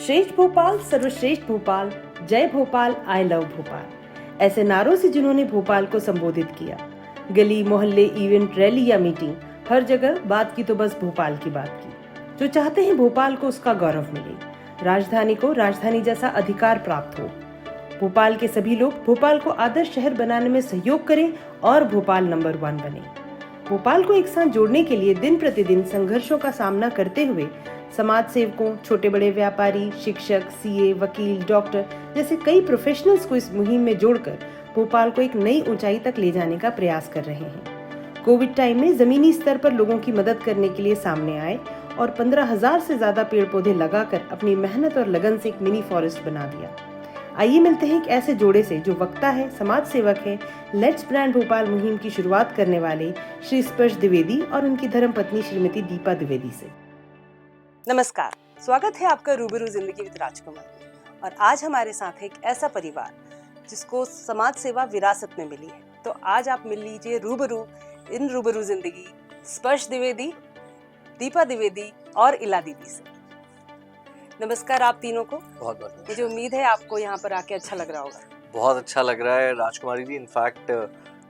श्रेष्ठ भोपाल, सर्वश्रेष्ठ भोपाल, जय भोपाल, आई लव भोपाल, ऐसे नारों से जिन्होंने भोपाल को संबोधित किया। गली मोहल्ले, इवेंट, रैली या मीटिंग, हर जगह बात की तो बस भोपाल की बात की। जो चाहते हैं भोपाल को उसका गौरव मिले, राजधानी को राजधानी जैसा अधिकार प्राप्त हो। भोपाल के सभी लोग भोपाल को आदर्श शहर बनाने में सहयोग करें और भोपाल नंबर 1 बने। भोपाल को एक साथ जोड़ने के लिए दिन प्रतिदिन संघर्षों का सामना करते हुए समाज सेवकों, छोटे बड़े व्यापारी, शिक्षक, सीए, वकील, डॉक्टर जैसे कई प्रोफेशनल्स को इस मुहिम में जोड़कर भोपाल को एक नई ऊंचाई तक ले जाने का प्रयास कर रहे हैं। कोविड टाइम में जमीनी स्तर पर लोगों की मदद करने के लिए सामने आए और 15,000 से ज्यादा पेड़ पौधे लगाकर अपनी मेहनत और लगन से एक मिनी फॉरेस्ट बना दिया। आइए मिलते हैं एक ऐसे जोड़े से जो वक्ता है, समाज सेवक है, लेट्स ब्रांड भोपाल मुहिम की शुरुआत करने वाले श्री स्पर्श द्विवेदी और उनकी धर्मपत्नी श्रीमती दीपा द्विवेदी से। नमस्कार, स्वागत है आपका रूबरू जिंदगी विद राजकुमार में। और आज हमारे साथ है एक ऐसा परिवार जिसको समाज सेवा विरासत में मिली है। तो आज आप मिल लीजिए इन रूबरू जिंदगी स्पर्श द्विवेदी, दीपा द्विवेदी और इला दीदी से। नमस्कार आप तीनों को। बहुत बहुत मुझे उम्मीद है आपको यहाँ पर आके अच्छा लग रहा होगा। बहुत अच्छा लग रहा है राजकुमारी जी। इनफैक्ट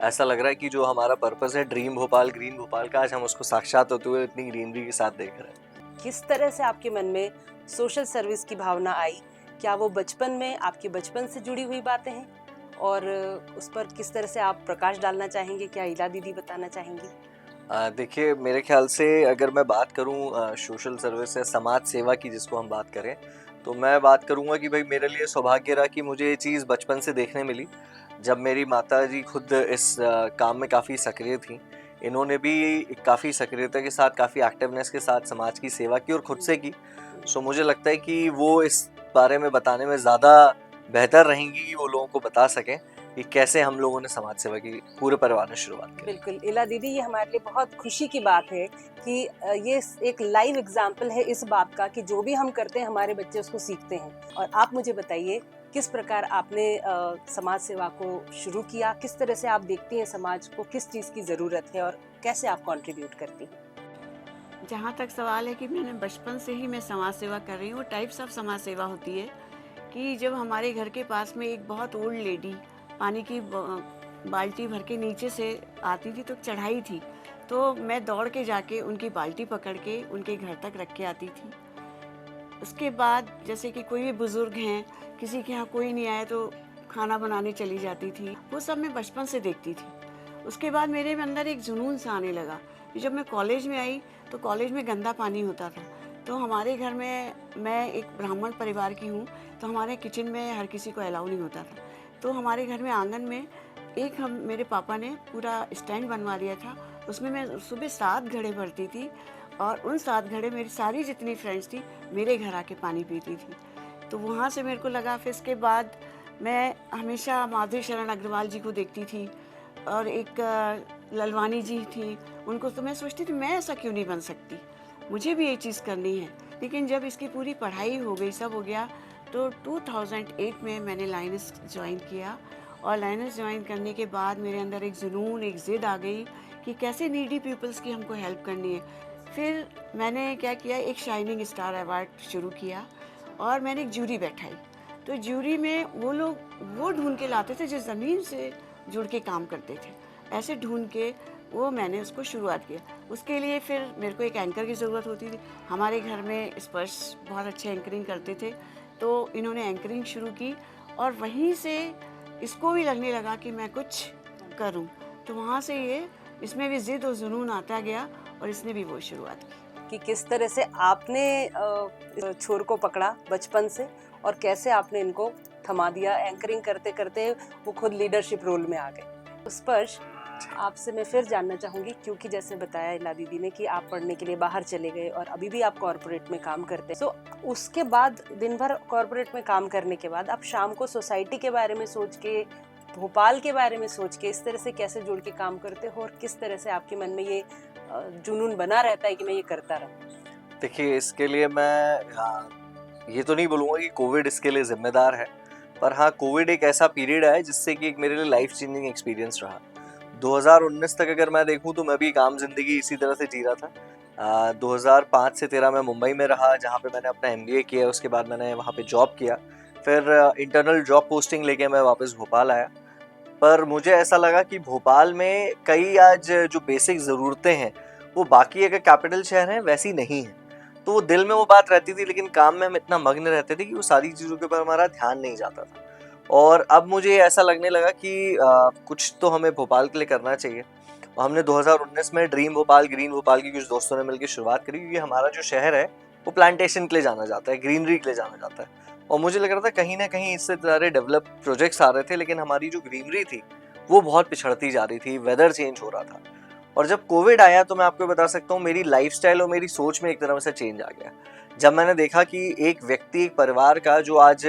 ऐसा लग रहा है कि जो हमारा पर्पस है ड्रीम भोपाल, ग्रीन भोपाल का, आज हम उसको साक्षात होते हुए इतनी ग्रीनरी के साथ देख रहे हैं। किस तरह से आपके मन में सोशल सर्विस की भावना आई? क्या वो बचपन में आपकी बचपन से जुड़ी हुई बातें हैं और उस पर किस तरह से आप प्रकाश डालना चाहेंगे? क्या इला दीदी बताना चाहेंगी? देखिए, मेरे ख्याल से अगर मैं बात करूं सोशल सर्विस या समाज सेवा की, जिसको हम बात करें, तो मैं बात करूंगा कि भाई मेरे लिए सौभाग्य रहा कि मुझे ये चीज़ बचपन से देखने मिली। जब मेरी माता जी खुद इस काम में काफ़ी सक्रिय थी, इन्होंने भी काफ़ी सक्रियता के साथ, काफ़ी एक्टिवनेस के साथ समाज की सेवा की और खुद से की। सो मुझे लगता है कि वो इस बारे में बताने में ज़्यादा बेहतर रहेंगी कि वो लोगों को बता सकें कि कैसे हम लोगों ने समाज सेवा की पूरे परिवार ने शुरुआत की। बिल्कुल इला दीदी, ये हमारे लिए बहुत खुशी की बात है कि ये एक लाइव एग्जाम्पल है इस बात का कि जो भी हम करते हैं हमारे बच्चे उसको सीखते हैं। और आप मुझे बताइए किस प्रकार आपने समाज सेवा को शुरू किया, किस तरह से आप देखती हैं समाज को किस चीज़ की ज़रूरत है और कैसे आप कंट्रीब्यूट करती हैं? जहाँ तक सवाल है कि मैंने बचपन से ही मैं समाज सेवा कर रही हूँ। टाइप्स ऑफ समाज सेवा होती है कि जब हमारे घर के पास में एक बहुत ओल्ड लेडी पानी की बाल्टी भर के नीचे से आती थी, तो चढ़ाई थी, तो मैं दौड़ के जाके उनकी बाल्टी पकड़ के उनके घर तक रख के आती थी। उसके बाद जैसे कि कोई भी बुज़ुर्ग हैं, किसी के यहाँ कोई नहीं आया तो खाना बनाने चली जाती थी। वो सब मैं बचपन से देखती थी। उसके बाद मेरे अंदर एक जुनून सा आने लगा कि जब मैं कॉलेज में आई तो कॉलेज में गंदा पानी होता था। तो हमारे घर में, मैं एक ब्राह्मण परिवार की हूँ, तो हमारे किचन में हर किसी को अलाउ नहीं होता था। तो हमारे घर में आंगन में मेरे पापा ने पूरा स्टैंड बनवा दिया था। उसमें मैं सुबह 7 घड़े भरती थी और उन 7 घड़े मेरी सारी जितनी फ्रेंड्स थी मेरे घर आके पानी पीती थी। तो वहाँ से मेरे को लगा। फिर इसके बाद मैं हमेशा माधुरी शरण अग्रवाल जी को देखती थी और एक ललवानी जी थी, उनको। तो मैं सोचती थी मैं ऐसा क्यों नहीं बन सकती, मुझे भी ये चीज़ करनी है। लेकिन जब इसकी पूरी पढ़ाई हो गई, सब हो गया, तो 2008 में मैंने लाइनस ज्वाइन किया। और लाइनस ज्वाइन करने के बाद मेरे अंदर एक जुनून, एक ज़िद आ गई कि कैसे नीडी पीपल्स की हमको हेल्प करनी है। फिर मैंने क्या किया, एक शाइनिंग स्टार अवार्ड शुरू किया और मैंने एक जूरी बैठाई। तो जूरी में वो लोग वो ढूंढ के लाते थे जो ज़मीन से जुड़ के काम करते थे, ऐसे ढूंढ के वो मैंने उसको शुरुआत किया। उसके लिए फिर मेरे को एक एंकर की ज़रूरत होती थी। हमारे घर में स्पर्श बहुत अच्छे एंकरिंग करते थे, तो इन्होंने एंकरिंग शुरू की और वहीं से इसको भी लगने लगा कि मैं कुछ करूं। तो वहाँ से ये इसमें भी ज़िद और जुनून आता गया और इसने भी वो शुरुआत की। कि किस तरह से आपने छोर को पकड़ा बचपन से और कैसे आपने इनको थमा दिया। एंकरिंग करते करते वो खुद लीडरशिप रोल में आ गए। स्पर्श, आपसे मैं फिर जानना चाहूँगी, क्योंकि जैसे बताया इला दीदी ने कि आप पढ़ने के लिए बाहर चले गए और अभी भी आप कॉर्पोरेट में काम करते हैं। तो उसके बाद दिन भर कॉर्पोरेट में काम करने के बाद आप शाम को सोसाइटी के बारे में सोच के, भोपाल के बारे में सोच के इस तरह से कैसे जुड़ के काम करते हो और किस तरह से आपके मन में ये जुनून बना रहता है कि मैं ये करता रहूं? देखिए, इसके लिए मैं ये तो नहीं बोलूँगा कि कोविड इसके लिए जिम्मेदार है, पर हाँ, कोविड एक ऐसा पीरियड है जिससे कि एक मेरे लिए लाइफ चेंजिंग एक्सपीरियंस रहा। 2019 तक अगर मैं देखूं तो मैं भी एक आम जिंदगी इसी तरह से जी रहा था। 2005 से 13 मैं मुंबई में रहा, जहाँ पे मैंने अपना एमबीए किया। उसके बाद मैंने वहाँ पे जॉब किया, फिर इंटरनल जॉब पोस्टिंग लेके मैं वापस भोपाल आया। पर मुझे ऐसा लगा कि भोपाल में कई आज जो बेसिक ज़रूरतें हैं वो बाकी अगर कैपिटल शहर हैं वैसी नहीं है। तो वो दिल में वो बात रहती थी, लेकिन काम में हम इतना मग्न रहते थे कि वो सारी चीज़ों के ऊपर हमारा ध्यान नहीं जाता था। और अब मुझे ऐसा लगने लगा कि कुछ तो हमें भोपाल के लिए करना चाहिए। और हमने 2019 में ड्रीम भोपाल, ग्रीन भोपाल की कुछ दोस्तों ने मिलकर शुरुआत करी, क्योंकि हमारा जो शहर है वो प्लांटेशन के लिए जाना जाता है, ग्रीनरी के लिए जाना जाता है। और मुझे लग रहा था कहीं ना कहीं इससे सारे डेवलप प्रोजेक्ट्स आ रहे थे, लेकिन हमारी जो ग्रीनरी थी वो बहुत पिछड़ती जा रही थी, वेदर चेंज हो रहा था। और जब कोविड आया तो मैं आपको बता सकता हूँ मेरी लाइफस्टाइल और मेरी सोच में एक तरह से चेंज आ गया। जब मैंने देखा कि एक व्यक्ति, एक परिवार का, जो आज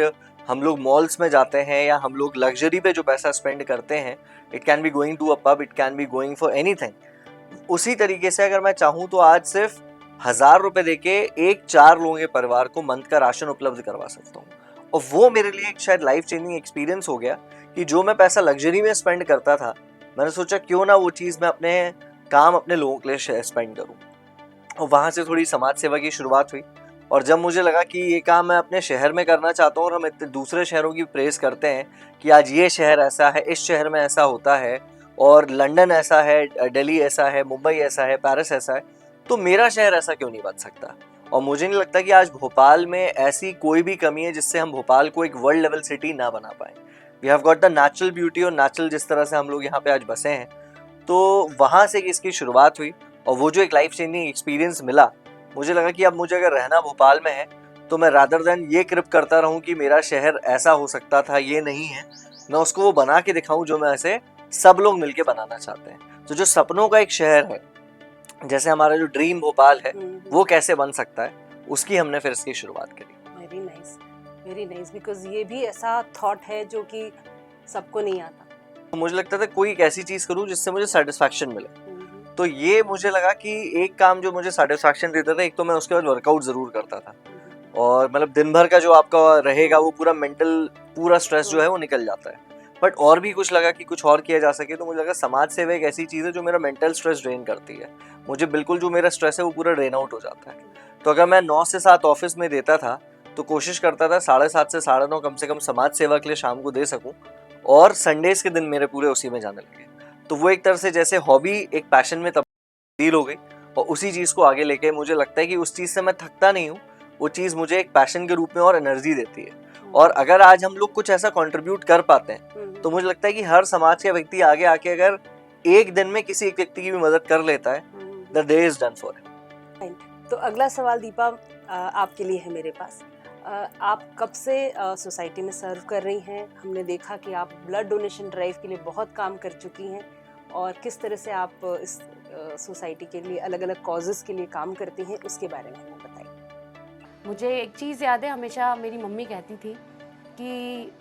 हम लोग मॉल्स में जाते हैं या हम लोग लग्जरी पे जो पैसा स्पेंड करते हैं, it can be going to a pub, it can be going for anything, उसी तरीके से अगर मैं चाहूँ तो आज सिर्फ 1000 रुपए देके एक 4 लोगों के परिवार को मंथ का राशन उपलब्ध करवा सकता हूँ। और वो मेरे लिए एक शायद लाइफ चेंजिंग एक्सपीरियंस हो गया कि जो मैं पैसा लग्जरी में स्पेंड करता था, मैंने सोचा क्यों ना वो चीज़ मैं अपने काम, अपने लोगों के लिए स्पेंड करूँ। और वहाँ से थोड़ी समाज सेवा की शुरुआत हुई। और जब मुझे लगा कि ये काम मैं अपने शहर में करना चाहता हूँ और हम इतने दूसरे शहरों की प्रेस करते हैं कि आज ये शहर ऐसा है, इस शहर में ऐसा होता है, और लंदन ऐसा है, दिल्ली ऐसा है, मुंबई ऐसा है, पेरिस ऐसा है, तो मेरा शहर ऐसा क्यों नहीं बन सकता। और मुझे नहीं लगता कि आज भोपाल में ऐसी कोई भी कमी है जिससे हम भोपाल को एक वर्ल्ड लेवल सिटी ना बना पाए। We have got the natural beauty, और नेचुरल जिस तरह से हम लोग यहाँ पे आज बसे हैं, तो वहाँ से इसकी शुरुआत हुई। और वो जो एक लाइफ चेंजिंग एक्सपीरियंस मिला, मुझे लगा कि अब मुझे अगर रहना भोपाल में है तो मैं रादर देन ये कृप करता रहूं कि मेरा शहर ऐसा हो सकता था, ये नहीं है, मैं उसको वो बना के दिखाऊं जो मैं ऐसे सब लोग मिलके बनाना चाहते हैं। तो जो सपनों का एक शहर है, जैसे हमारा जो ड्रीम भोपाल है, वो कैसे बन सकता है, उसकी हमने फिर इसकी शुरुआत करी। Very nice, very nice, because ये भी ऐसा थॉट है जो कि सबको नहीं आता। तो मुझे लगता था कोई एक ऐसी चीज करूं जिससे मुझे सेटिस्फैक्शन मिले। तो ये मुझे लगा कि एक काम जो मुझे सेटिस्फैक्शन देता था, एक तो मैं उसके बाद वर्कआउट जरूर करता था, और मतलब दिन भर का जो आपका रहेगा वो पूरा मेंटल, पूरा स्ट्रेस जो है वो निकल जाता है। बट और भी कुछ लगा कि कुछ और किया जा सके, तो मुझे लगा समाज सेवा एक ऐसी चीज़ है जो मेरा मेंटल स्ट्रेस ड्रेन करती है। मुझे बिल्कुल जो मेरा स्ट्रेस है वो पूरा ड्रेन आउट हो जाता है। तो अगर मैं 9 से 7 ऑफिस में देता था, तो कोशिश करता था 7:30 से 9:30 कम से कम समाज सेवा के लिए शाम को दे सकूं, और संडेज के दिन मेरे पूरे उसी में जाने लगे। तो वो एक तरह से जैसे हॉबी एक पैशन में तब्दील हो गई, और उसी चीज़ को आगे लेके मुझे लगता है कि उस चीज़ से मैं थकता नहीं हूँ, वो चीज़ मुझे एक पैशन के रूप में और एनर्जी देती है। और अगर आज हम लोग कुछ ऐसा कंट्रीब्यूट कर पाते हैं, तो मुझे लगता है कि हर समाज का व्यक्ति आगे आके अगर एक दिन में किसी एक व्यक्ति की भी मदद कर लेता है, the day is done for him. तो अगला सवाल दीपा आपके लिए है मेरे पास। आप कब से सोसाइटी में सर्व कर रही हैं? हमने देखा कि आप ब्लड डोनेशन ड्राइव के लिए बहुत काम कर चुकी हैं, और किस तरह से आप इस सोसाइटी के लिए अलग अलग कॉजेज़ के लिए काम करती हैं, उसके बारे में हमें बताइए। मुझे एक चीज़ याद है, हमेशा मेरी मम्मी कहती थी कि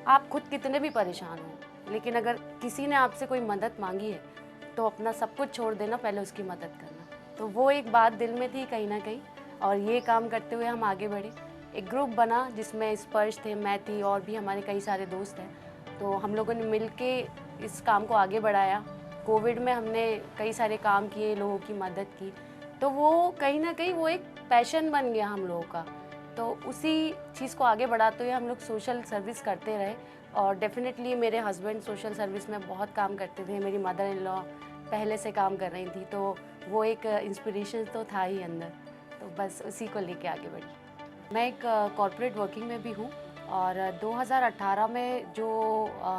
आप खुद कितने भी परेशान हो, लेकिन अगर किसी ने आपसे कोई मदद मांगी है तो अपना सब कुछ छोड़ देना, पहले उसकी मदद करना। तो वो एक बात दिल में थी कहीं ना कहीं, और ये काम करते हुए हम आगे बढ़े। एक ग्रुप बना जिसमें स्पर्श थे, मैं थी, और भी हमारे कई सारे दोस्त हैं। तो हम लोगों ने मिल के इस काम को आगे बढ़ाया। कोविड में हमने कई सारे काम किए, लोगों की मदद की, तो वो कहीं ना कहीं वो एक पैशन बन गया हम लोगों का। तो उसी चीज़ को आगे बढ़ाते हुए हम लोग सोशल सर्विस करते रहे। और डेफिनेटली मेरे हस्बैंड सोशल सर्विस में बहुत काम करते थे, मेरी मदर इन लॉ पहले से काम कर रही थी, तो वो एक इंस्पिरेशन तो था ही अंदर। तो बस उसी को लेके आगे बढ़ी। मैं एक कॉर्पोरेट वर्किंग में भी हूँ, और 2018 में जो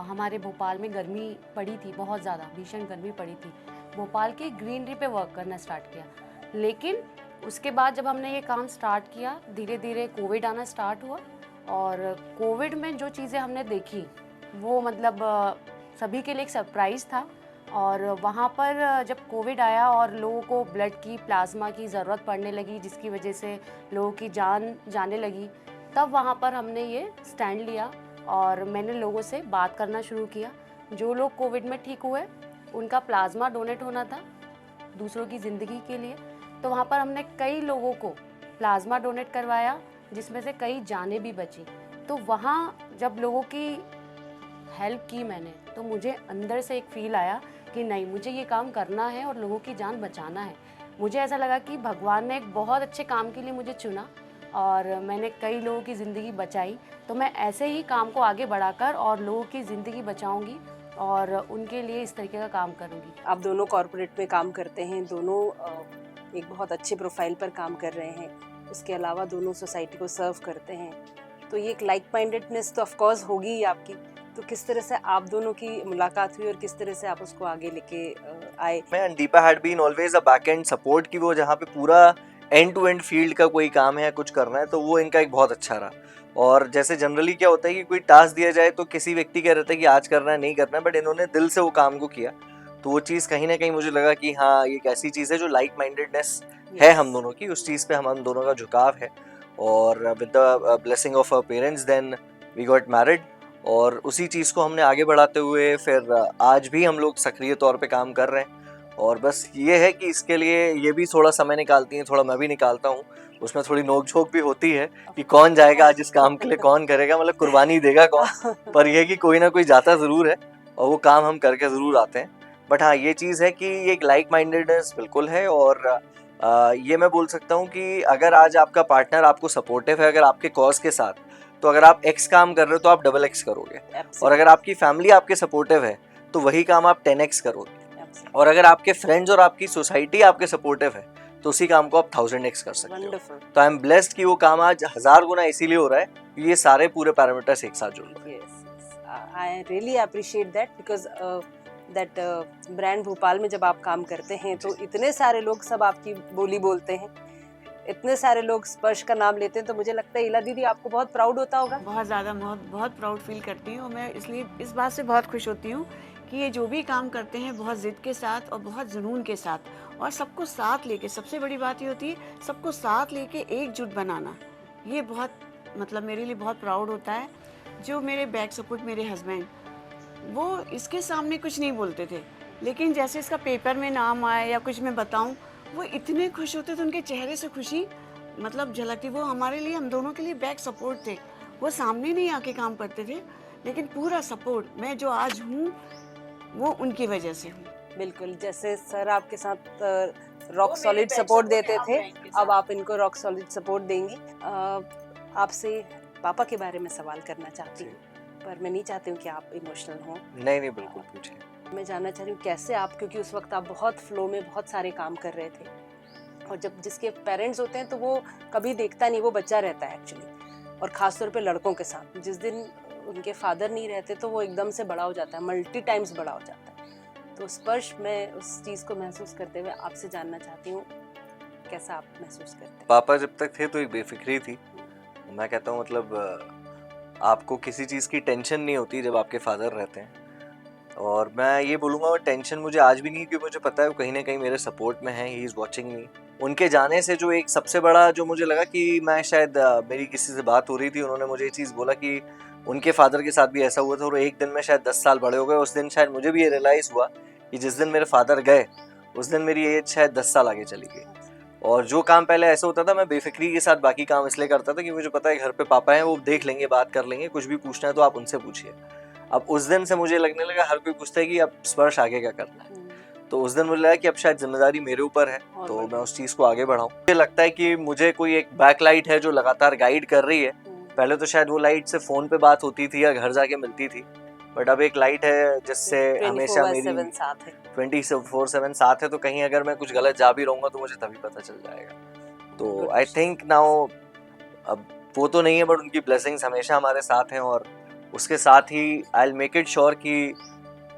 हमारे भोपाल में गर्मी पड़ी थी, बहुत ज़्यादा भीषण गर्मी पड़ी थी, भोपाल की ग्रीनरी पे वर्क करना स्टार्ट किया। लेकिन उसके बाद जब हमने ये काम स्टार्ट किया, धीरे धीरे कोविड आना स्टार्ट हुआ, और कोविड में जो चीज़ें हमने देखी वो मतलब सभी के लिए एक सरप्राइज़ था। और वहाँ पर जब कोविड आया और लोगों को ब्लड की, प्लाज्मा की ज़रूरत पड़ने लगी, जिसकी वजह से लोगों की जान जाने लगी, तब वहाँ पर हमने ये स्टैंड लिया और मैंने लोगों से बात करना शुरू किया। जो लोग कोविड में ठीक हुए, उनका प्लाज्मा डोनेट होना था दूसरों की ज़िंदगी के लिए, तो वहाँ पर हमने कई लोगों को प्लाज्मा डोनेट करवाया, जिसमें से कई जानें भी बची। तो वहाँ जब लोगों की हेल्प की मैंने, तो मुझे अंदर से एक फ़ील आया कि नहीं, मुझे ये काम करना है और लोगों की जान बचाना है। मुझे ऐसा लगा कि भगवान ने एक बहुत अच्छे काम के लिए मुझे चुना और मैंने कई लोगों की ज़िंदगी बचाई। तो मैं ऐसे ही काम को आगे बढ़ाकर और लोगों की ज़िंदगी बचाऊंगी और उनके लिए इस तरीके का काम करूंगी। आप दोनों कॉर्पोरेट में काम करते हैं, दोनों एक बहुत अच्छे प्रोफाइल पर काम कर रहे हैं, उसके अलावा दोनों सोसाइटी को सर्व करते हैं, तो ये एक लाइक माइंडेडनेस तो ऑफ कोर्स होगी ही आपकी। तो किस तरह से आप दोनों की मुलाकात हुई और किस तरह से आप उसको आगे लेके आए? मैं and Deepa had been always a back end support की वो जहाँ पे पूरा एंड टू एंड फील्ड का कोई काम है कुछ करना है तो वो इनका एक बहुत अच्छा रहा। और जैसे जनरली क्या होता है कि कोई टास्क दिया जाए तो किसी व्यक्ति का रहता है कि आज करना है नहीं करना है, बट इन्होंने दिल से वो काम को किया। तो वो चीज़ कहीं ना कहीं मुझे लगा कि हाँ ये एक ऐसी चीज़ है जो लाइक माइंडेडनेस है हम दोनों की, उस चीज़ पे हम दोनों का झुकाव है। और with the blessing of our parents then we got married और उसी चीज़ को हमने आगे बढ़ाते हुए फिर आज भी हम लोग सक्रिय तौर पे काम कर रहे हैं। और बस ये है कि इसके लिए ये भी थोड़ा समय निकालती हैं, थोड़ा मैं भी निकालता हूँ, उसमें थोड़ी नोक झोंक भी होती है कि कौन जाएगा आज इस काम के लिए, कौन करेगा, मतलब कुर्बानी देगा कौन, पर यह कि कोई ना कोई जाता ज़रूर है और वो काम हम करके ज़रूर आते हैं। बट हाँ ये चीज़ है कि ये एक लाइक माइंडेडनेस बिल्कुल है। और ये मैं बोल सकता हूँ कि अगर आज आपका पार्टनर आपको सपोर्टिव है अगर आपके कॉज के साथ, तो अगर आप एक्स काम कर रहे हो तो आप डबल एक्स करोगे, और अगर आपकी फैमिली आपके सपोर्टिव है तो वही काम आप 10x करोगे, और अगर आपके फ्रेंड्स और आपकी सोसाइटी आपके सपोर्टिव है तो उसी काम को आप 1000x कर सकते हो। तो आई एम ब्लेस्ड कि वो काम आज 1000 गुना इसीलिए हो रहा है कि ये सारे पूरे पैरामीटर्स एक साथ जुड़ रहे हैं। I really appreciate that because that brand Bhopal में जब आप काम करते हैं तो इतने सारे लोग सब आपकी बोली बोलते हैं, इतने सारे लोग स्पर्श का नाम लेते हैं, तो मुझे लगता है इला दीदी आपको बहुत प्राउड होता होगा। बहुत ज़्यादा बहुत प्राउड फील करती हूँ मैं, इसलिए इस बात से बहुत खुश होती हूँ कि ये जो भी काम करते हैं बहुत ज़िद के साथ और बहुत जुनून के साथ और सबको साथ लेके, सबसे बड़ी बात ये होती है सबको साथ लेके एकजुट बनाना, ये बहुत मतलब मेरे लिए बहुत प्राउड होता है। जो मेरे बैक सपोर्ट मेरे हस्बैंड, वो इसके सामने कुछ नहीं बोलते थे, लेकिन जैसे इसका पेपर में नाम आए या कुछ मैं बताऊं, वो इतने खुश होते थे, उनके चेहरे से खुशी मतलब झलकती। वो हमारे लिए, हम दोनों के लिए बैक सपोर्ट थे। वो सामने नहीं आके काम करते थे, लेकिन पूरा सपोर्ट। मैं जो आज हूँ वो उनकी वजह से हूँ। बिल्कुल, जैसे सर आपके साथ रॉक सॉलिड सपोर्ट देते थे, अब आप इनको रॉक सॉलिड सपोर्ट देंगी। आपसे पापा के बारे में सवाल करना चाहती हूँ, पर मैं नहीं चाहती हूँ कि आप इमोशनल हों। नहीं बिल्कुल पूछिए। मैं जानना चाह रही हूँ कैसे आप, क्योंकि उस वक्त आप बहुत फ्लो में बहुत सारे काम कर रहे थे, और जब जिसके पेरेंट्स होते हैं तो वो कभी देखता नहीं, वो बच्चा रहता है एक्चुअली, और ख़ासतौर पे लड़कों के साथ जिस दिन उनके फादर नहीं रहते तो वो एकदम से बड़ा हो जाता है, मल्टी टाइम्स बड़ा हो जाता है। तो स्पर्श, मैं उस चीज़ को महसूस करते हुए आपसे जानना चाहती हूँ कैसा आप महसूस करते हैं? पापा जब तक थे तो एक बेफिक्री थी, मैं कहता हूँ मतलब आपको किसी चीज़ की टेंशन नहीं होती जब आपके फादर रहते हैं। और मैं ये बोलूँगा वो टेंशन मुझे आज भी नहीं, क्योंकि मुझे पता है वो कहीं ना कहीं मेरे सपोर्ट में है, ही इज़ वॉचिंग मी। उनके जाने से जो एक सबसे बड़ा जो मुझे लगा कि मैं शायद मेरी किसी से बात हो रही थी, उन्होंने मुझे ये चीज़ बोला कि उनके फादर के साथ भी ऐसा हुआ था और एक दिन में शायद 10 साल बड़े हो गए। उस दिन शायद मुझे भी ये रियलाइज़ हुआ कि जिस दिन मेरे फादर गए उस दिन मेरी एज शायद 10 साल आगे चली गई। और जो काम पहले ऐसा होता था मैं बेफिक्री के साथ बाकी काम इसलिए करता था कि मुझे पता है घर पे पापा हैं, वो देख लेंगे, बात कर लेंगे, कुछ भी पूछना है तो आप उनसे पूछिए। अब उस दिन से मुझे लगने लगा हर कोई पूछता है कि अब स्पर्श आगे क्या करना है, तो उस दिन मुझे लगा कि अब शायद जिम्मेदारी मेरे ऊपर है, तो मैं उस चीज़ को आगे बढ़ाऊँ। मुझे लगता है कि मुझे कोई एक बैकलाइट है जो लगातार गाइड कर रही है। पहले तो शायद वो लाइट से फ़ोन पे बात होती थी या घर जाके मिलती थी, बट अब एक लाइट है जिससे हमेशा मेरी 24/7 साथ है। तो कहीं अगर मैं कुछ गलत जा भी रहूँगा तो मुझे तभी पता चल जाएगा। तो आई थिंक नाउ अब वो तो नहीं है, बट उनकी ब्लेसिंग्स हमेशा हमारे साथ हैं, और उसके साथ ही I will make it sure कि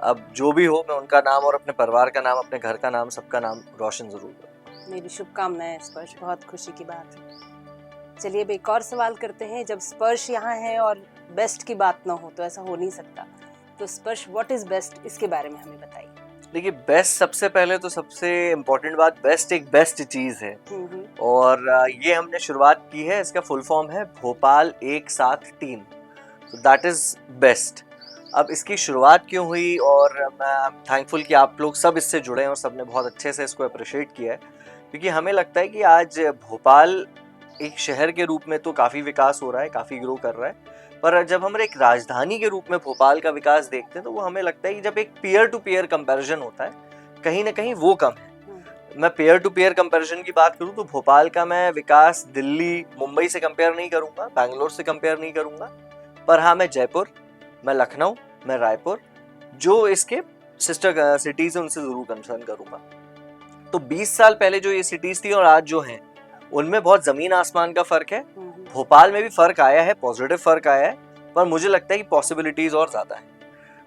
अब जो भी हो मैं उनका नाम और अपने परिवार का नाम, अपने घर का नाम, सबका नाम रोशन ज़रूर करूँ। मेरी शुभकामनाएं स्पर्श, बहुत खुशी की बात है। चलिए अब एक और सवाल करते हैं। जब स्पर्श यहाँ है और बेस्ट की बात ना हो तो ऐसा हो नहीं सकता, तो स्पर्श व्हाट इज बेस्ट, इसके बारे में हमें बताइए। देखिए बेस्ट, सबसे पहले तो सबसे इम्पोर्टेंट बात, बेस्ट एक बेस्ट चीज़ है, और ये हमने शुरुआत की है, इसका फुल फॉर्म है भोपाल एक साथ टीम, तो दैट इज़ बेस्ट। अब इसकी शुरुआत क्यों हुई, और मैं थैंकफुल कि आप लोग सब इससे जुड़े हैं और सब ने बहुत अच्छे से इसको अप्रिशिएट किया है, क्योंकि हमें लगता है कि आज भोपाल एक शहर के रूप में तो काफ़ी विकास हो रहा है, काफ़ी ग्रो कर रहा है, पर जब हम एक राजधानी के रूप में भोपाल का विकास देखते हैं तो वो हमें लगता है कि जब एक पीयर टू पीयर कंपैरिजन होता है कहीं ना कहीं वो कम है। मैं पेयर टू पेयर कंपैरिजन की बात करूं तो भोपाल का मैं विकास दिल्ली मुंबई से कंपेयर नहीं करूंगा, बैंगलोर से कंपेयर नहीं करूंगा, पर हाँ मैं जयपुर, मैं लखनऊ, मैं रायपुर, जो इसके सिस्टर सिटीज हैं उनसे जरूर कंसर्न करूंगा। तो 20 साल पहले जो ये सिटीज थी और आज जो हैं उनमें बहुत जमीन आसमान का फर्क है। भोपाल में भी फर्क आया है, पॉजिटिव फर्क आया है, पर मुझे लगता है कि पॉसिबिलिटीज और ज्यादा है।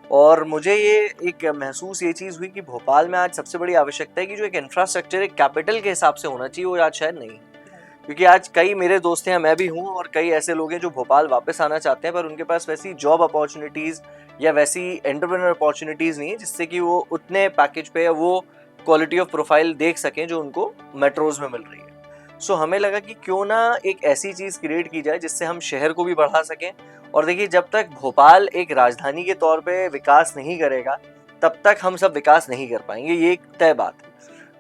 और मुझे ये एक महसूस ये चीज़ हुई कि भोपाल में आज सबसे बड़ी आवश्यकता है कि जो एक इंफ्रास्ट्रक्चर एक कैपिटल के हिसाब से होना चाहिए वो आज शायद नहीं, क्योंकि आज कई मेरे दोस्त हैं, मैं भी हूँ, और कई ऐसे लोग हैं जो भोपाल वापस आना चाहते हैं पर उनके पास वैसी जॉब अपॉर्चुनिटीज़ या वैसी एंटरप्रेन्योर अपॉर्चुनिटीज़ नहीं है जिससे कि वो उतने पैकेज पे या वो क्वालिटी ऑफ प्रोफाइल देख सकें जो उनको मेट्रोज में मिल रही है। सो हमें लगा कि क्यों ना एक ऐसी चीज़ क्रिएट की जाए जिससे हम शहर को भी बढ़ा सकें। और देखिए, जब तक भोपाल एक राजधानी के तौर पे विकास नहीं करेगा तब तक हम सब विकास नहीं कर पाएंगे, ये एक तय बात है।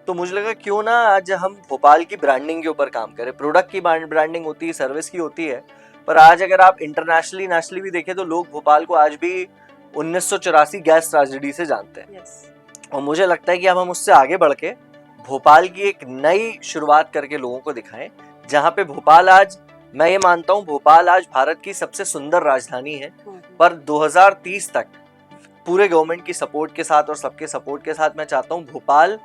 तो मुझे लगा क्यों ना आज हम भोपाल की ब्रांडिंग के ऊपर काम करें। प्रोडक्ट की ब्रांडिंग होती है, सर्विस की होती है, पर आज अगर आप इंटरनेशनली नेशनली भी देखें तो लोग भोपाल को आज भी 1984 गैस ट्रेजेडी से जानते हैं। और मुझे लगता है कि अब हम उससे आगे बढ़ के भोपाल की एक नई शुरुआत करके लोगों को दिखाएं, जहाँ पे भोपाल आज, मैं ये मानता हूँ भोपाल आज भारत की सबसे सुंदर राजधानी है, पर 2030 तक पूरे गवर्नमेंट की सपोर्ट के साथ और सबके सपोर्ट के साथ मैं चाहता हूँ भोपाल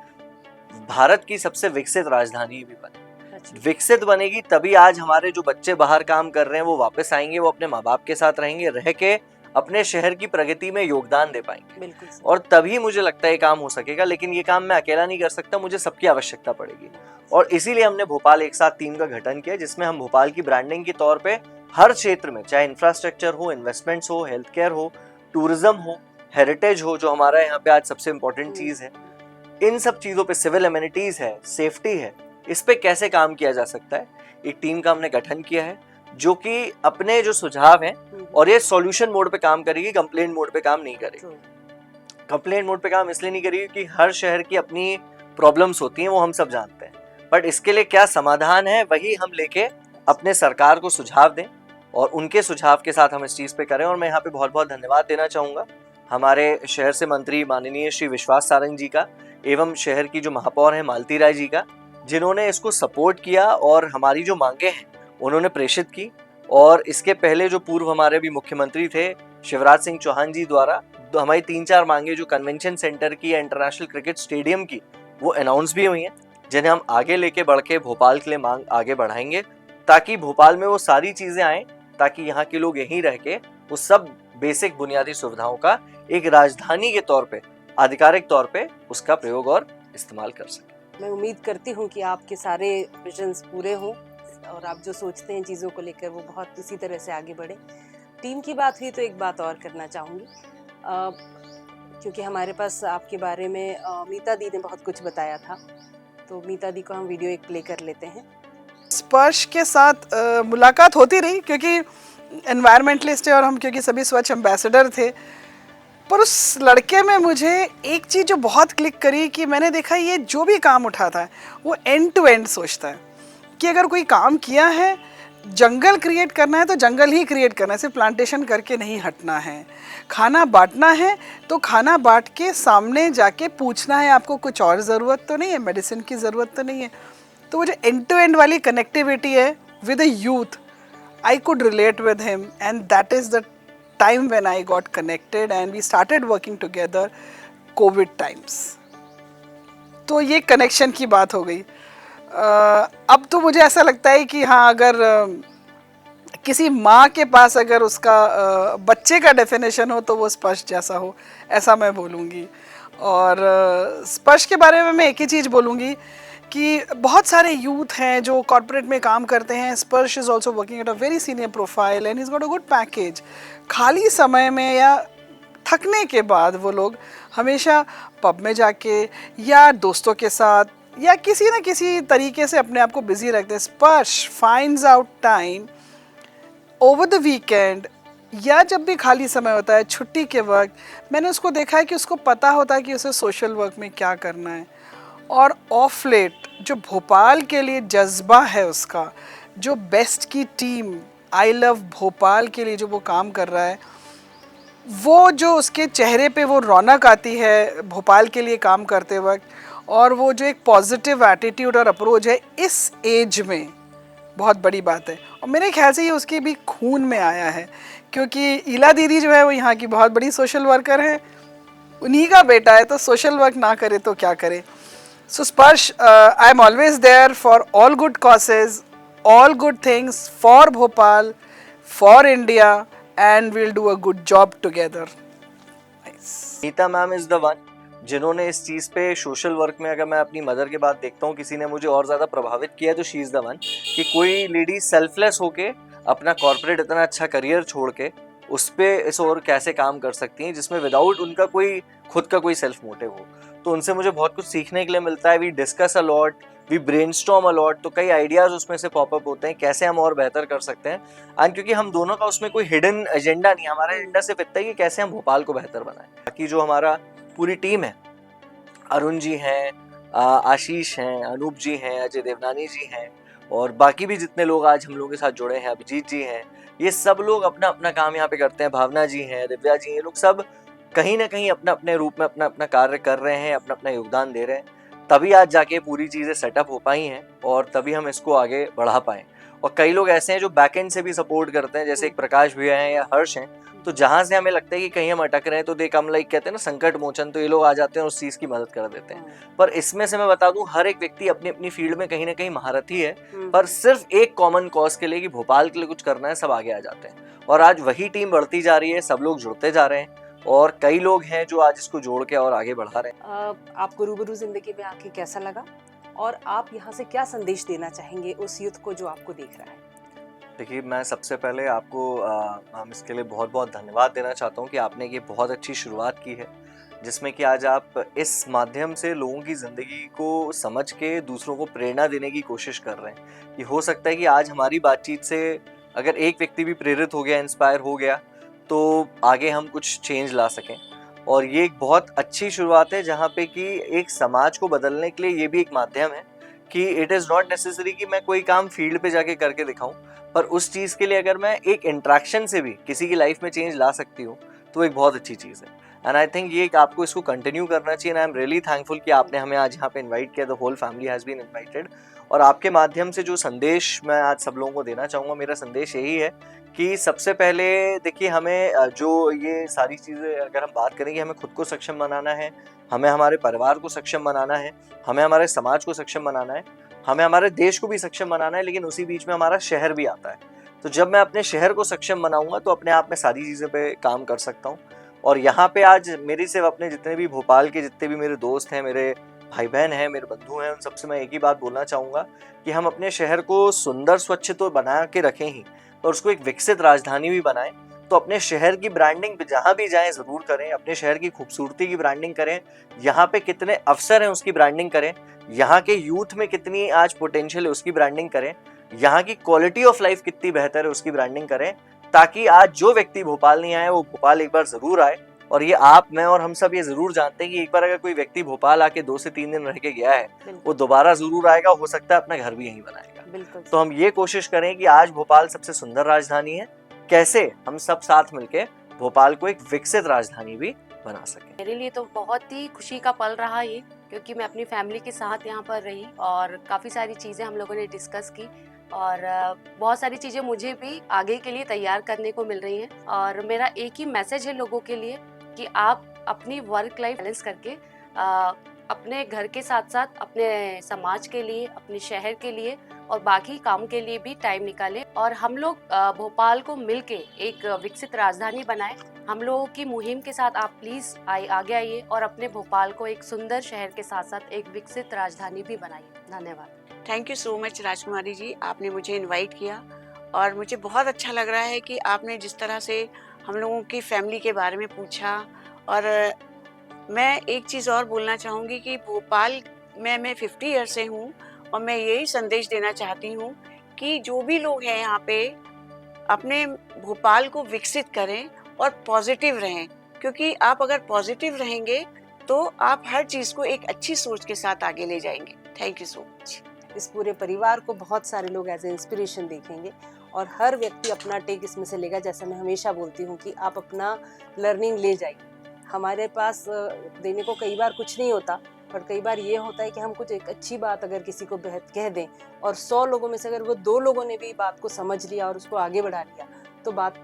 भारत की सबसे विकसित राजधानी भी बने। विकसित बनेगी तभी आज हमारे जो बच्चे बाहर काम कर रहे हैं वो वापस आएंगे, वो अपने माँ बाप के साथ रहेंगे, रह के अपने शहर की प्रगति में योगदान दे पाएंगे, और तभी मुझे लगता है ये काम हो सकेगा। लेकिन ये काम मैं अकेला नहीं कर सकता, मुझे सबकी आवश्यकता पड़ेगी, और इसीलिए हमने भोपाल एक साथ टीम का गठन किया जिसमें हम भोपाल की ब्रांडिंग के तौर पे हर क्षेत्र में, चाहे इंफ्रास्ट्रक्चर हो, इन्वेस्टमेंट्स हो, हेल्थ केयर हो, टूरिज्म हो, हेरिटेज हो, जो हमारा यहाँ पे आज सबसे इम्पोर्टेंट चीज है, इन सब चीजों पे, सिविल एमिनिटीज है, सेफ्टी है, इस पे कैसे काम किया जा सकता है, एक टीम का हमने गठन किया है जो कि अपने जो सुझाव हैं, और ये सॉल्यूशन मोड पे काम करेगी, कंप्लेंट मोड पे काम नहीं करेगी। कंप्लेंट मोड पे काम इसलिए नहीं करेगी कि हर शहर की अपनी प्रॉब्लम्स होती हैं, वो हम सब जानते हैं, बट इसके लिए क्या समाधान है वही हम लेके अपने सरकार को सुझाव दें और उनके सुझाव के साथ हम इस चीज़ पे करें। और मैं यहाँ पे बहुत बहुत धन्यवाद देना चाहूँगा हमारे शहर से मंत्री माननीय श्री विश्वास सारंग जी का, एवं शहर की जो महापौर हैं मालती राय जी का, जिन्होंने इसको सपोर्ट किया और हमारी जो मांगे हैं उन्होंने प्रेषित की। और इसके पहले जो पूर्व हमारे भी मुख्यमंत्री थे शिवराज सिंह चौहान जी द्वारा हमारी 3-4 मांगे जो कन्वेंशन सेंटर की या इंटरनेशनल क्रिकेट स्टेडियम की, वो अनाउंस भी हुई हैं, जिन्हें हम आगे लेके बढ़ के भोपाल के लिए मांग आगे बढ़ाएंगे, ताकि भोपाल में वो सारी चीज़ें आएँ, ताकि यहाँ के लोग यहीं रह के उस सब बेसिक बुनियादी सुविधाओं का एक राजधानी के तौर पे, आधिकारिक तौर पे उसका प्रयोग और इस्तेमाल कर सकें। मैं उम्मीद करती हूँ कि आपके सारे विजन्स पूरे हों और आप जो सोचते हैं चीज़ों को लेकर वो बहुत इसी तरह से आगे बढ़े। टीम की बात हुई तो एक बात और करना चाहूँगी, क्योंकि हमारे पास आपके बारे में मीता दी ने बहुत कुछ बताया था, तो मीता दी को हम वीडियो एक प्ले कर लेते हैं। स्पर्श के साथ मुलाकात होती रही, क्योंकि एनवायरमेंटलिस्ट है और हम क्योंकि सभी स्वच्छ एम्बेसडर थे, पर उस लड़के में मुझे एक चीज़ जो बहुत क्लिक करी कि मैंने देखा ये जो भी काम उठाता है वो एंड टू एंड सोचता है कि अगर कोई काम किया है, जंगल क्रिएट करना है तो जंगल ही क्रिएट करना है, सिर्फ प्लांटेशन करके नहीं हटना है। खाना बांटना है तो खाना बांट के सामने जाके पूछना है आपको कुछ और ज़रूरत तो नहीं है, मेडिसिन की ज़रूरत तो नहीं है। तो वो जो एंड टू एंड वाली कनेक्टिविटी है with a youth, I could relate with him, and that is the time when I got connected and we started working together COVID times. तो ये कनेक्शन की बात हो गई। अब तो मुझे ऐसा लगता है कि हाँ, अगर किसी माँ के पास अगर उसका बच्चे का डेफिनेशन हो तो वो स्पर्श जैसा हो, ऐसा मैं बोलूँगी। और स्पर्श के बारे में मैं एक ही चीज़ बोलूँगी कि बहुत सारे यूथ हैं जो कॉर्पोरेट में काम करते हैं। स्पर्श is also working at a very senior profile and is got a good package. खाली समय में या थकने के बाद वो लोग हमेशा पब में जाके या दोस्तों के साथ या किसी न किसी तरीके से अपने आप को बिजी रखते हैं। स्पर्श finds out time over the weekend या जब भी खाली समय होता है, छुट्टी के वक्त, मैंने उसको देखा है कि उसको पता होता है कि उसे सोशल वर्क में क्या करना है। और ऑफ लेट जो भोपाल के लिए जज्बा है उसका, जो बेस्ट की टीम आई लव भोपाल के लिए जो वो काम कर रहा है, वो जो उसके चेहरे पे वो रौनक आती है भोपाल के लिए काम करते वक्त, और वो जो एक पॉजिटिव एटीट्यूड और अप्रोच है इस एज में, बहुत बड़ी बात है। और मेरे ख्याल से ये उसके भी खून में आया है, क्योंकि ईला दीदी जो है वो यहाँ की बहुत बड़ी सोशल वर्कर है, उन्हीं का बेटा है, तो सोशल वर्क ना करे तो क्या करे। So Sparsh, I am always there for all good causes, all good things for Bhopal, for India, and we'll do a good job together. Nice. Neeta ma'am is the one जिन्होंने इस चीज़ पे सोशल वर्क में, अगर मैं अपनी मदर के बात देखता हूँ किसी ने मुझे और ज़्यादा प्रभावित किया तो शी इज़ द वन, कि कोई लेडी सेल्फलेस होके अपना कॉर्पोरेट इतना अच्छा करियर छोड़ के उस पे इस और कैसे काम कर सकती हैं जिसमें विदाउट उनका कोई खुद का कोई सेल्फ मोटिव हो। तो उनसे मुझे बहुत कुछ सीखने के लिए मिलता है। We discuss a lot, we brainstorm a lot, तो कई आइडियाज़ उसमें से पॉपअप होते हैं कैसे हम और बेहतर कर सकते हैं। एंड क्योंकि हम दोनों का उसमें कोई हिडन एजेंडा नहीं, हमारा एजेंडा सिर्फ इतना ही कि कैसे हम भोपाल को बेहतर बनाएं। बाकी जो हमारा पूरी टीम है, अरुण जी हैं, आशीष हैं, अनूप जी हैं, अजय देवनानी जी हैं, और बाकी भी जितने लोग आज हम लोगों के साथ जुड़े हैं, अभिजीत जी हैं, ये सब लोग अपना अपना काम यहाँ पे करते हैं। भावना जी हैं, दिव्या जी, ये लोग सब कहीं ना कहीं अपना अपने रूप में अपना अपना कार्य कर रहे हैं, अपना अपना योगदान दे रहे हैं, तभी आज जाके पूरी चीज़ें सेटअप हो पाई हैं और तभी हम इसको आगे बढ़ा पाएँ। और कई लोग ऐसे हैं जो बैकएंड से भी सपोर्ट करते हैं, जैसे एक प्रकाश भैया हैं या हर्ष हैं, तो जहाँ से हमें लगता है कि कहीं हम अटक रहे हैं तो दे कम लाइक कहते हैं ना संकट मोचन, तो ये लोग आ जाते हैं और उस चीज़ की मदद कर देते हैं। पर इसमें से मैं बता दूं, हर एक व्यक्ति अपनी अपनी फील्ड में कहीं ना कहीं महारथी है, पर सिर्फ एक कॉमन कॉज के लिए कि भोपाल के लिए कुछ करना है, सब आगे आ जाते हैं। और आज वही टीम बढ़ती जा रही है, सब लोग जुड़ते जा रहे हैं और कई लोग हैं जो आज इसको जोड़ के और आगे बढ़ा रहे हैं। आपको रूबरू जिंदगी में आके कैसा लगा और आप यहाँ से क्या संदेश देना चाहेंगे उस यूथ को जो आपको देख रहा है? देखिए, मैं सबसे पहले आपको हम इसके लिए बहुत बहुत धन्यवाद देना चाहता हूँ कि आपने ये बहुत अच्छी शुरुआत की है, जिसमें कि आज आप इस माध्यम से लोगों की ज़िंदगी को समझ के दूसरों को प्रेरणा देने की कोशिश कर रहे हैं। कि हो सकता है कि आज हमारी बातचीत से अगर एक व्यक्ति भी प्रेरित हो गया, इंस्पायर हो गया, तो आगे हम कुछ चेंज ला सकें। और ये एक बहुत अच्छी शुरुआत है जहाँ पे कि एक समाज को बदलने के लिए ये भी एक माध्यम है कि इट इज़ नॉट नेसेसरी कि मैं कोई काम फील्ड पे जाके करके दिखाऊं, पर उस चीज़ के लिए अगर मैं एक इंट्रैक्शन से भी किसी की लाइफ में चेंज ला सकती हूँ तो एक बहुत अच्छी चीज़ है। एंड आई थिंक ये आपको इसको कंटिन्यू करना चाहिए। आई एम रियली थैंकफुल कि आपने हमें आज यहाँ पे इनवाइट किया, the whole family has been invited. और आपके माध्यम से जो संदेश मैं आज सब लोगों को देना चाहूँगा, मेरा संदेश यही है कि सबसे पहले देखिए, हमें जो ये सारी चीज़ें अगर हम बात करें कि हमें खुद को सक्षम बनाना है, हमें हमारे परिवार को सक्षम बनाना है, हमें हमारे समाज को सक्षम बनाना है, हमें हमारे देश को भी सक्षम बनाना है, लेकिन उसी बीच में हमारा शहर भी आता है। तो जब मैं अपने शहर को सक्षम बनाऊंगा तो अपने आप में सारी चीज़ें पे काम कर सकता हूँ। और यहाँ पे आज मेरी सिर्फ अपने जितने भी भोपाल के जितने भी मेरे दोस्त हैं, मेरे भाई बहन हैं, मेरे बंधु हैं, उन सबसे मैं एक ही बात बोलना चाहूँगा कि हम अपने शहर को सुंदर स्वच्छ तो बना के रखें ही, और उसको एक विकसित राजधानी भी बनाएं। तो अपने शहर की ब्रांडिंग जहाँ भी जाएं ज़रूर करें, अपने शहर की खूबसूरती की ब्रांडिंग करें, यहाँ पे कितने अवसर हैं उसकी ब्रांडिंग करें, यहाँ के यूथ में कितनी आज पोटेंशियल है उसकी ब्रांडिंग करें, यहाँ की क्वालिटी ऑफ लाइफ कितनी बेहतर है उसकी ब्रांडिंग करें, ताकि आज जो व्यक्ति भोपाल नहीं आए वो भोपाल एक बार ज़रूर आए। और ये आप, मैं और हम सब ये ज़रूर जानते हैं कि एक बार अगर कोई व्यक्ति भोपाल आके 2 से 3 दिन रह के गया है, वो दोबारा ज़रूर आएगा, हो सकता है अपना घर भी यहीं बनाएगा। तो हम ये कोशिश करें कि आज भोपाल सबसे सुंदर राजधानी है, कैसे हम सब साथ मिलके भोपाल को एक विकसित राजधानी भी बना सकें। मेरे लिए तो बहुत ही खुशी का पल रहा ये, क्योंकि मैं अपनी फैमिली के साथ यहाँ पर रही और काफ़ी सारी चीज़ें हम लोगों ने डिस्कस की, और बहुत सारी चीज़ें मुझे भी आगे के लिए तैयार करने को मिल रही हैं। और मेरा एक ही मैसेज है लोगों के लिए कि आप अपनी वर्क लाइफ बैलेंस करके अपने घर के साथ साथ अपने समाज के लिए, अपने शहर के लिए और बाकी काम के लिए भी टाइम निकालें, और हम लोग भोपाल को मिलके एक विकसित राजधानी बनाएं। हम लोगों की मुहिम के साथ आप प्लीज़ आगे आइए और अपने भोपाल को एक सुंदर शहर के साथ साथ एक विकसित राजधानी भी बनाइए। धन्यवाद। थैंक यू सो मच राजकुमारी जी, आपने मुझे इनवाइट किया और मुझे बहुत अच्छा लग रहा है कि आपने जिस तरह से हम लोगों की फैमिली के बारे में पूछा। और मैं एक चीज़ और बोलना चाहूँगी कि भोपाल में मैं 50 ईयर से हूँ और मैं यही संदेश देना चाहती हूँ कि जो भी लोग हैं यहाँ पे अपने भोपाल को विकसित करें और पॉजिटिव रहें, क्योंकि आप अगर पॉजिटिव रहेंगे तो आप हर चीज़ को एक अच्छी सोच के साथ आगे ले जाएंगे। Thank you so much. इस पूरे परिवार को बहुत सारे लोग एज ए इंस्पिरेशन देखेंगे और हर व्यक्ति अपना टेक इसमें से लेगा। जैसा मैं हमेशा बोलती हूँ कि आप अपना लर्निंग ले जाइए। हमारे पास देने को कई बार कुछ नहीं होता, पर कई बार ये होता है कि हम कुछ एक अच्छी बात अगर किसी को कह दें और 100 लोगों में से अगर वो 2 लोगों ने भी बात को समझ लिया और उसको आगे बढ़ा लिया तो बात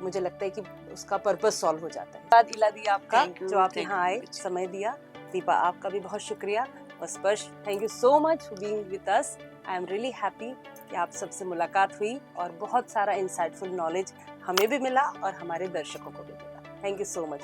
मुझे लगता है कि उसका पर्पस सॉल्व हो जाता है। धन्यवाद इलादी आपका Thank you, जो आप thank यहाँ you आए, very much. समय दिया। दीपा आपका भी बहुत शुक्रिया और स्पर्श thank you so much for being with us. I am really happy कि आप सबसे मुलाकात हुई और बहुत सारा इंसाइटफुल नॉलेज हमें भी मिला और हमारे दर्शकों को भी मिला। Thank you so much.